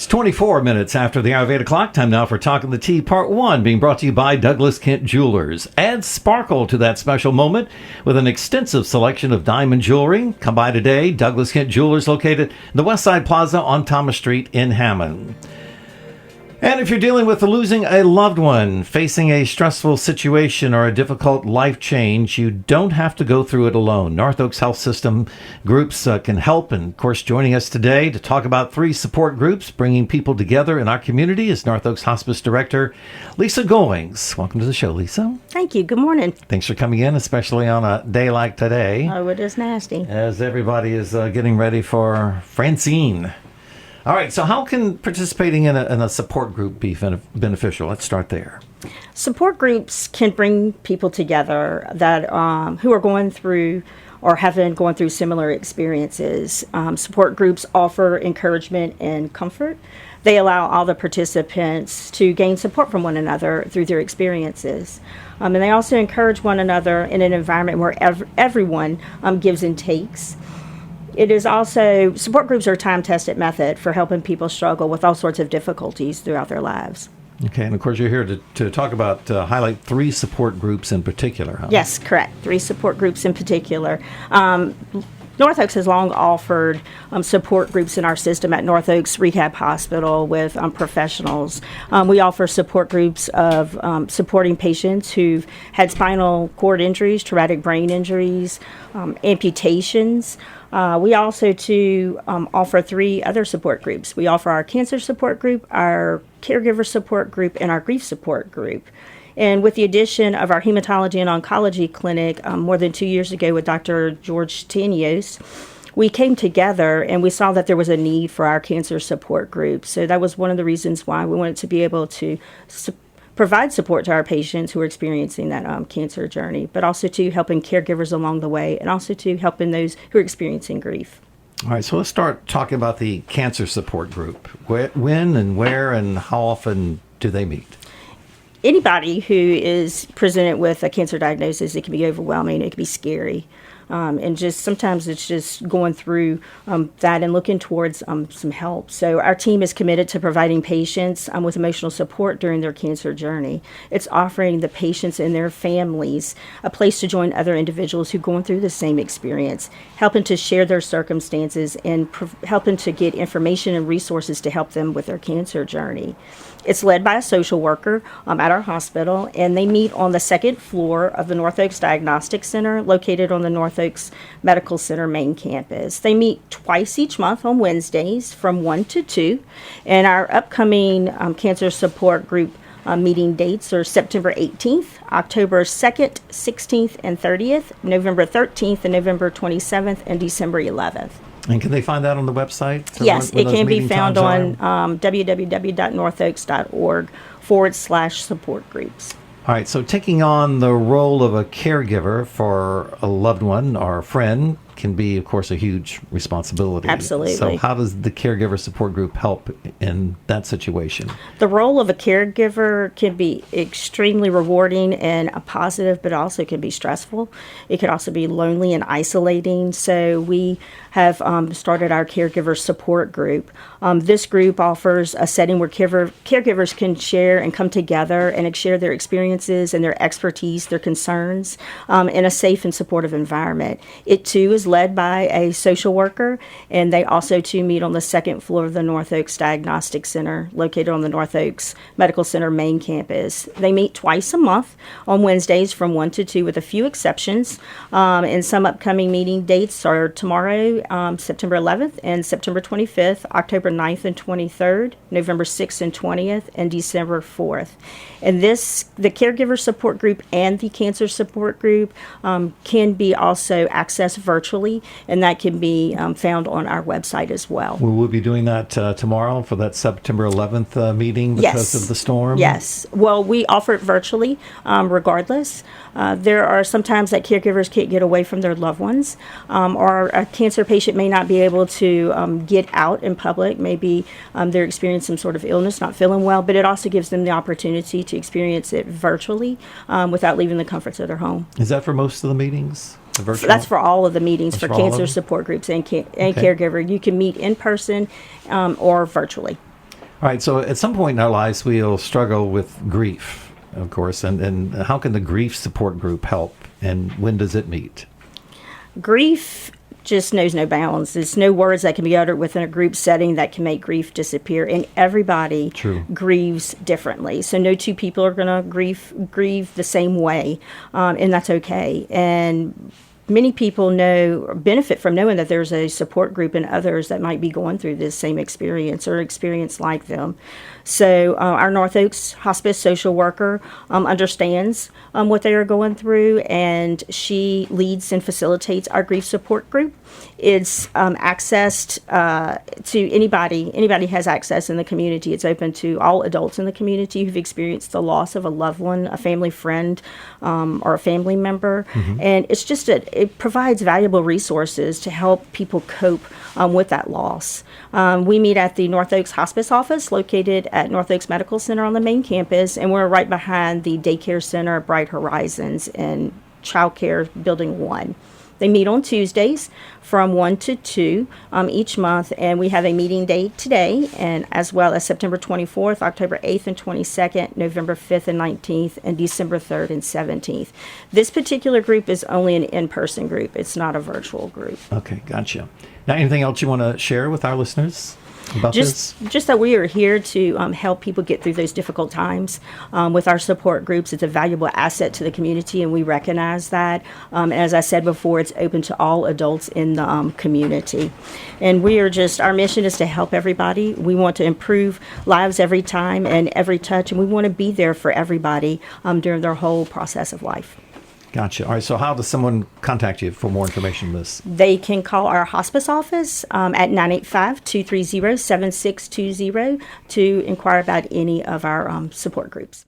It's 24 minutes after the hour of 8 o'clock. Time now for Talking the Tea, Part 1, being brought to you by Douglas Kent Jewelers. Add sparkle to that special moment with an extensive selection of diamond jewelry. Come by today. Douglas Kent Jewelers, located in the Westside Plaza on Thomas Street in Hammond. And if you're dealing with losing a loved one, facing a stressful situation or a difficult life change, you don't have to go through it alone. North Oaks Health System groups can help. And, of course, joining us today to talk about 3 support groups bringing people together in our community is North Oaks Hospice Director Lisa Goings. Welcome to the show, Lisa. Thank you. Good morning. Thanks for coming in, especially on a day like today. Oh, it is nasty. As everybody is getting ready for Francine. All right, so how can participating in a support group be beneficial? Let's start there. Support groups can bring people together that who are going through or have been going through similar experiences. Support groups offer encouragement and comfort. They allow all the participants to gain support from one another through their experiences. And they also encourage one another in an environment where everyone gives and takes. It is also, support groups are a time-tested method for helping people struggle with all sorts of difficulties throughout their lives. Okay, and of course you're here to talk about, highlight 3 support groups in particular, huh? Yes, correct. 3 support groups in particular. North Oaks has long offered support groups in our system at North Oaks Rehab Hospital with professionals. We offer support groups of supporting patients who've had spinal cord injuries, traumatic brain injuries, amputations. We also offer 3 other support groups. We offer our cancer support group, our caregiver support group, and our grief support group. And with the addition of our hematology and oncology clinic more than 2 years ago with Dr. George Tanios, we came together and we saw that there was a need for our cancer support group. So that was one of the reasons why we wanted to be able to provide support to our patients who are experiencing that cancer journey, but also to helping caregivers along the way, and also to helping those who are experiencing grief. All right, so let's start talking about the cancer support group. When and where and how often do they meet? Anybody who is presented with a cancer diagnosis, it can be overwhelming, it can be scary. And just sometimes it's just going through that and looking towards some help. So our team is committed to providing patients with emotional support during their cancer journey. It's offering the patients and their families a place to join other individuals who are going through the same experience, helping to share their circumstances and helping to get information and resources to help them with their cancer journey. It's led by a social worker at our hospital, and they meet on the 2nd floor of the North Oaks Diagnostic Center, located on the North Oaks Medical Center main campus. They meet twice each month on Wednesdays from 1 to 2, and our upcoming cancer support group meeting dates are September 18th, October 2nd, 16th, and 30th, November 13th, and November 27th, and December 11th. And can they find that on the website? Yes, it can be found on www.northoaks.org/support groups. All right, so taking on the role of a caregiver for a loved one or a friend can be, of course, a huge responsibility. Absolutely. So how does the caregiver support group help in that situation? The role of a caregiver can be extremely rewarding and a positive, but also can be stressful. It could also be lonely and isolating. So we have started our caregiver support group. This group offers a setting where caregivers can share and come together and share their experiences and their expertise, their concerns, in a safe and supportive environment. It, too, is led by a social worker, and they also, too, meet on the 2nd floor of the North Oaks Diagnostic Center, located on the North Oaks Medical Center main campus. They meet twice a month on Wednesdays from 1 to 2, with a few exceptions. And some upcoming meeting dates are tomorrow, September 11th, and September 25th, October 9th and 23rd, November 6th and 20th, and December 4th. And the caregiver support group and the cancer support group can be also accessed virtually, and that can be found on our website as well. Will we be doing that tomorrow for that September 11th meeting because of the storm? Yes. Well, we offer it virtually regardless. There are sometimes that caregivers can't get away from their loved ones, or a cancer patient may not be able to get out in public. Maybe they're experiencing some sort of illness, not feeling well, but it also gives them the opportunity to experience it virtually without leaving the comforts of their home. Is that for most of the meetings? That's for all of the meetings for cancer support groups and caregiver. You can meet in person or virtually. All right, so at some point in our lives, we'll struggle with grief, of course. And how can the grief support group help? And when does it meet? Grief just knows no bounds. There's no words that can be uttered within a group setting that can make grief disappear. And everybody True. grieves differently. So no two people are going to grieve the same way, and that's okay. And many people know or benefit from knowing that there's a support group and others that might be going through this same experience or experience like them. So our North Oaks hospice social worker understands what they are going through, and she leads and facilitates our grief support group. It's accessed to anybody. Anybody has access in the community. It's open to all adults in the community who've experienced the loss of a loved one, a family friend, or a family member. And it's just it provides valuable resources to help people cope with that loss. We meet at the North Oaks Hospice Office, located at North Oaks Medical Center on the main campus, and we're right behind the daycare center, Bright Horizons, and Child Care Building 1. They meet on Tuesdays from 1 to 2 each month, and we have a meeting date today, and as well as September 24th, October 8th and 22nd, November 5th and 19th, and December 3rd and 17th. This particular group is only an in-person group. It's not a virtual group. Okay, gotcha. Now, anything else you want to share with our listeners about this? Just that we are here to help people get through those difficult times with our support groups. It's a valuable asset to the community, and we recognize that. And as I said before, it's open to all adults in the community. And we are our mission is to help everybody. We want to improve lives every time and every touch, and we want to be there for everybody during their whole process of life. Gotcha. All right, so how does someone contact you for more information on this? They can call our hospice office at 985-230-7620 to inquire about any of our support groups.